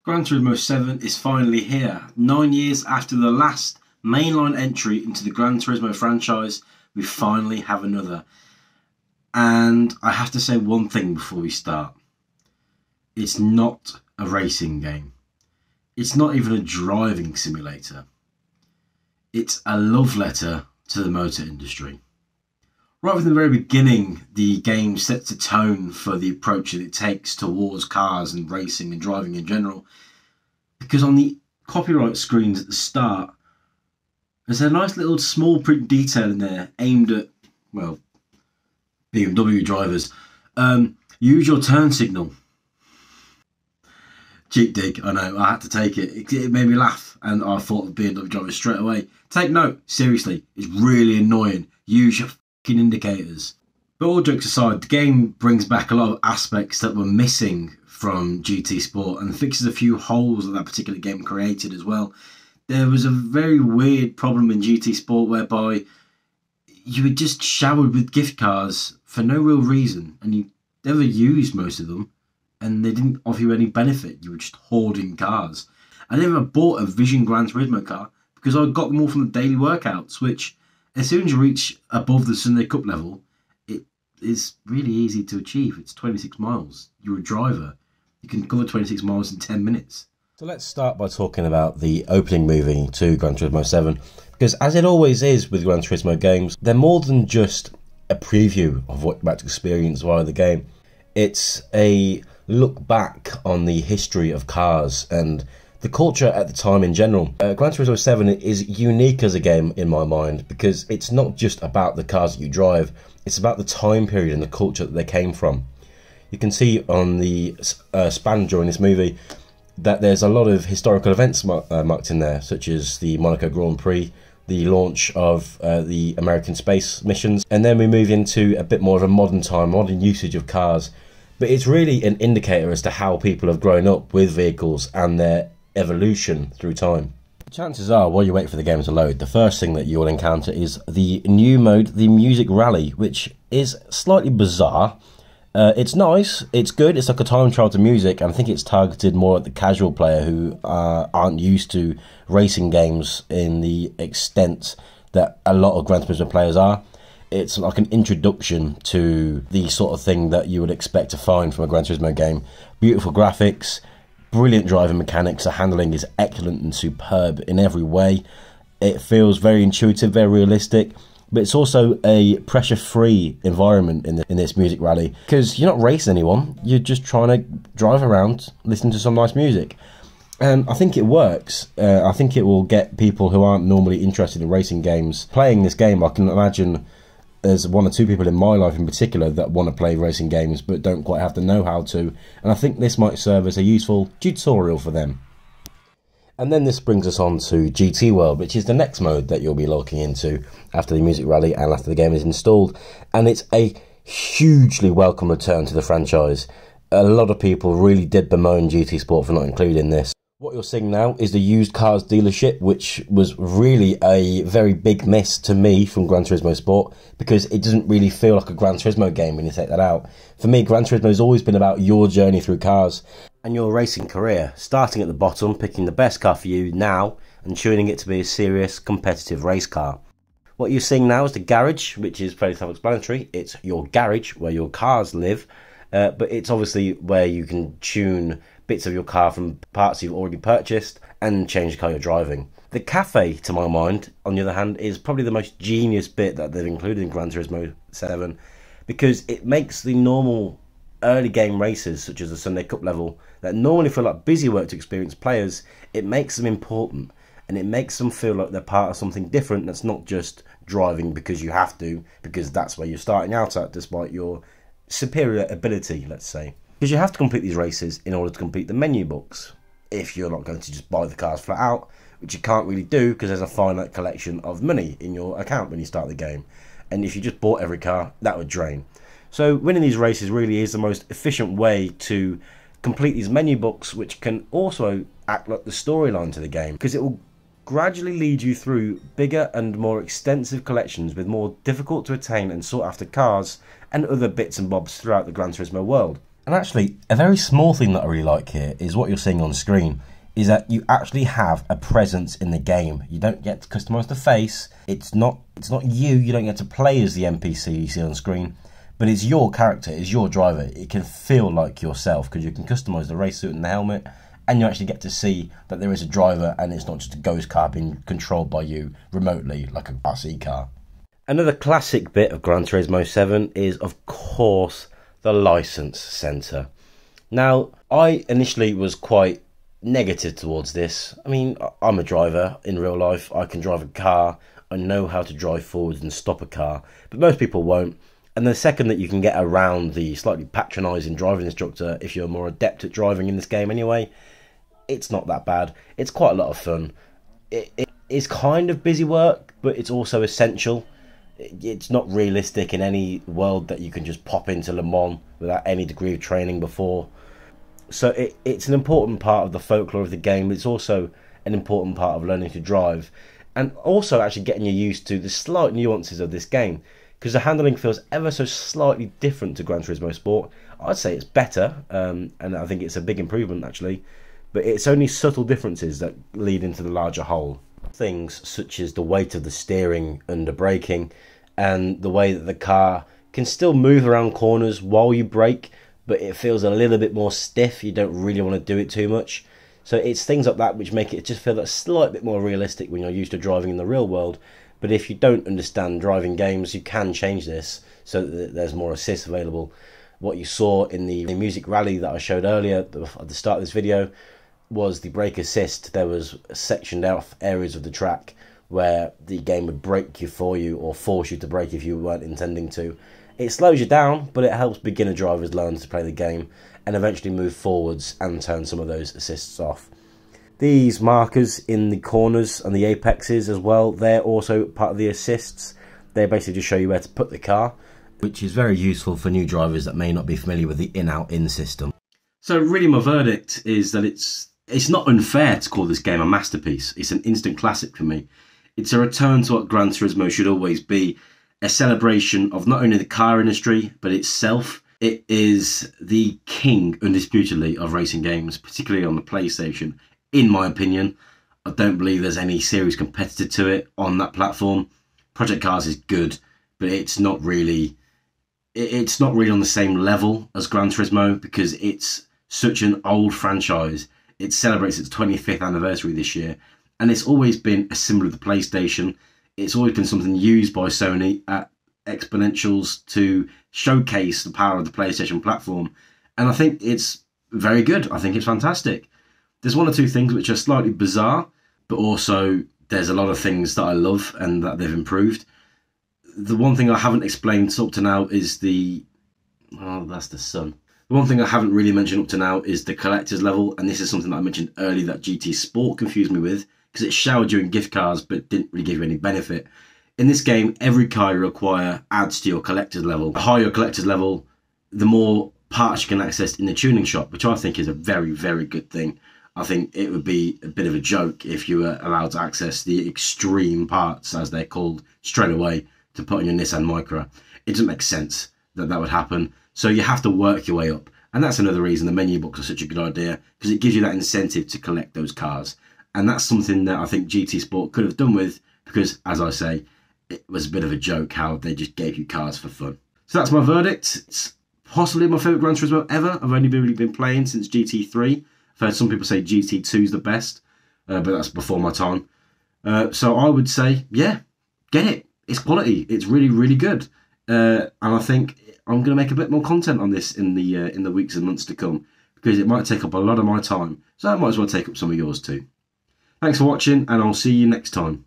Gran Turismo 7 is finally here. 9 years after the last mainline entry into the Gran Turismo franchise, we finally have another. And I have to say one thing before we start. It's not a racing game. It's not even a driving simulator. It's a love letter to the motor industry. Right from the very beginning, the game sets a tone for the approach that it takes towards cars and racing and driving in general. Because on the copyright screens at the start, there's a nice little small print detail in there aimed at, well, BMW drivers. Use your turn signal. Cheap dig, I know, I had to take it. It made me laugh and I thought of BMW drivers straight away. Take note, seriously, it's really annoying. Use your indicators. But all jokes aside, the game brings back a lot of aspects that were missing from GT Sport and fixes a few holes that particular game created as well. There was a very weird problem in GT Sport whereby you were just showered with gift cards for no real reason, and you never used most of them, and they didn't offer you any benefit. You were just hoarding cars. I never bought a Vision Gran Turismo car because I got them all from the daily workouts, which as soon as you reach above the Sunday Cup level, it is really easy to achieve. It's 26 miles. You're a driver. You can cover 26 miles in 10 minutes. So let's start by talking about the opening movie to Gran Turismo 7, because as it always is with Gran Turismo games, they're more than just a preview of what you're about to experience via the game. It's a look back on the history of cars and the culture at the time in general. Gran Turismo 7 is unique as a game in my mind because it's not just about the cars that you drive, it's about the time period and the culture that they came from. You can see on the span during this movie that there's a lot of historical events marked in there, such as the Monaco Grand Prix, the launch of the American space missions, and then we move into a bit more of a modern time, modern usage of cars. But it's really an indicator as to how people have grown up with vehicles and their evolution through time. Chances are, while you wait for the game to load, the first thing that you will encounter is the new mode, the Music Rally, which is slightly bizarre. It's nice, it's good, it's like a time trial to music, and I think it's targeted more at the casual player who aren't used to racing games in the extent that a lot of Gran Turismo players are. It's like an introduction to the sort of thing that you would expect to find from a Gran Turismo game. Beautiful graphics, brilliant driving mechanics, the handling is excellent and superb in every way. It feels very intuitive, very realistic, but it's also a pressure-free environment in this music rally because you're not racing anyone, you're just trying to drive around, listen to some nice music. And I think it works. I think it will get people who aren't normally interested in racing games playing this game. I can imagine there's one or two people in my life in particular that want to play racing games but don't quite have the know-how to, and I think this might serve as a useful tutorial for them. And then this brings us on to GT World, which is the next mode that you'll be logging into after the Music Rally and after the game is installed, and it's a hugely welcome return to the franchise. A lot of people really did bemoan GT Sport for not including this. What you're seeing now is the used cars dealership, which was really a very big miss to me from Gran Turismo Sport, because it doesn't really feel like a Gran Turismo game when you take that out. For me, Gran Turismo has always been about your journey through cars and your racing career, starting at the bottom, picking the best car for you now, and tuning it to be a serious, competitive race car. What you're seeing now is the garage, which is fairly self-explanatory. It's your garage where your cars live, but it's obviously where you can tune bits of your car from parts you've already purchased and change the car you're driving. The cafe, to my mind, on the other hand, is probably the most genius bit that they've included in Gran Turismo 7, because it makes the normal early game races, such as the Sunday Cup level, that normally feel like busy work to experienced players, it makes them important, and it makes them feel like they're part of something different that's not just driving because you have to, because that's where you're starting out at, despite your superior ability, let's say. Because you have to complete these races in order to complete the menu books, if you're not going to just buy the cars flat out, which you can't really do because there's a finite collection of money in your account when you start the game. And if you just bought every car, that would drain. So winning these races really is the most efficient way to complete these menu books, which can also act like the storyline to the game, because it will gradually lead you through bigger and more extensive collections with more difficult to attain and sought after cars and other bits and bobs throughout the Gran Turismo world. And actually, a very small thing that I really like here is what you're seeing on screen, is that you actually have a presence in the game. You don't get to customize the face. It's not you don't get to play as the NPC you see on screen, but it's your character, it's your driver. It can feel like yourself because you can customize the race suit and the helmet, and you actually get to see that there is a driver and it's not just a ghost car being controlled by you remotely like a RC car. Another classic bit of Gran Turismo 7 is, of course, the license centre. Now, I initially was quite negative towards this. I mean, I'm a driver in real life. I can drive a car. I know how to drive forwards and stop a car, but most people won't. And the second that you can get around the slightly patronising driving instructor, if you're more adept at driving in this game anyway, it's not that bad. It's quite a lot of fun. It is kind of busy work, but it's also essential. It's not realistic in any world that you can just pop into Le Mans without any degree of training before. So it's an important part of the folklore of the game. It's also an important part of learning to drive, and also actually getting you used to the slight nuances of this game, because the handling feels ever so slightly different to Gran Turismo Sport. I'd say it's better, and I think it's a big improvement actually, but it's only subtle differences that lead into the larger whole. Things such as the weight of the steering under braking, and the way that the car can still move around corners while you brake, but it feels a little bit more stiff. You don't really want to do it too much. So it's things like that which make it just feel a slight bit more realistic when you're used to driving in the real world. But if you don't understand driving games, you can change this so that there's more assists available. What you saw in the music rally that I showed earlier at the start of this video was the brake assist. There was sectioned off areas of the track where the game would brake you for you, or force you to brake if you weren't intending to. It slows you down, but it helps beginner drivers learn to play the game and eventually move forwards and turn some of those assists off. These markers in the corners and the apexes as well, they're also part of the assists. They basically just show you where to put the car, which is very useful for new drivers that may not be familiar with the in-out-in system. So really my verdict is that it's not unfair to call this game a masterpiece. It's an instant classic for me. It's a return to what Gran Turismo should always be, a celebration of not only the car industry, but itself. It is the king, undisputedly, of racing games, particularly on the PlayStation, in my opinion. I don't believe there's any serious competitor to it on that platform. Project Cars is good, but it's not really on the same level as Gran Turismo, because it's such an old franchise. It celebrates its 25th anniversary this year, and it's always been a symbol of the PlayStation. It's always been something used by Sony at exponentials to showcase the power of the PlayStation platform. And I think it's very good. I think it's fantastic. There's one or two things which are slightly bizarre, but also there's a lot of things that I love and that they've improved. The one thing I haven't explained up to now is that's the sun. The one thing I haven't really mentioned up to now is the collector's level, and this is something that I mentioned earlier that GT Sport confused me with, because it showered you in gift cards but didn't really give you any benefit. In this game, every car you acquire adds to your collector's level. The higher your collector's level, the more parts you can access in the tuning shop, which I think is a very, very good thing. I think it would be a bit of a joke if you were allowed to access the extreme parts, as they're called, straight away to put on your Nissan Micra. It doesn't make sense that that would happen. So you have to work your way up. And that's another reason the menu books are such a good idea, because it gives you that incentive to collect those cars. And that's something that I think GT Sport could have done with, because, as I say, it was a bit of a joke how they just gave you cars for fun. So that's my verdict. It's possibly my favourite Gran Turismo ever. I've only really been playing since GT3. I've heard some people say GT2 is the best, but that's before my time. So I would say, yeah, get it. It's quality. It's really, really good. And I think I'm going to make a bit more content on this in the weeks and months to come, because it might take up a lot of my time. So I might as well take up some of yours too. Thanks for watching, and I'll see you next time.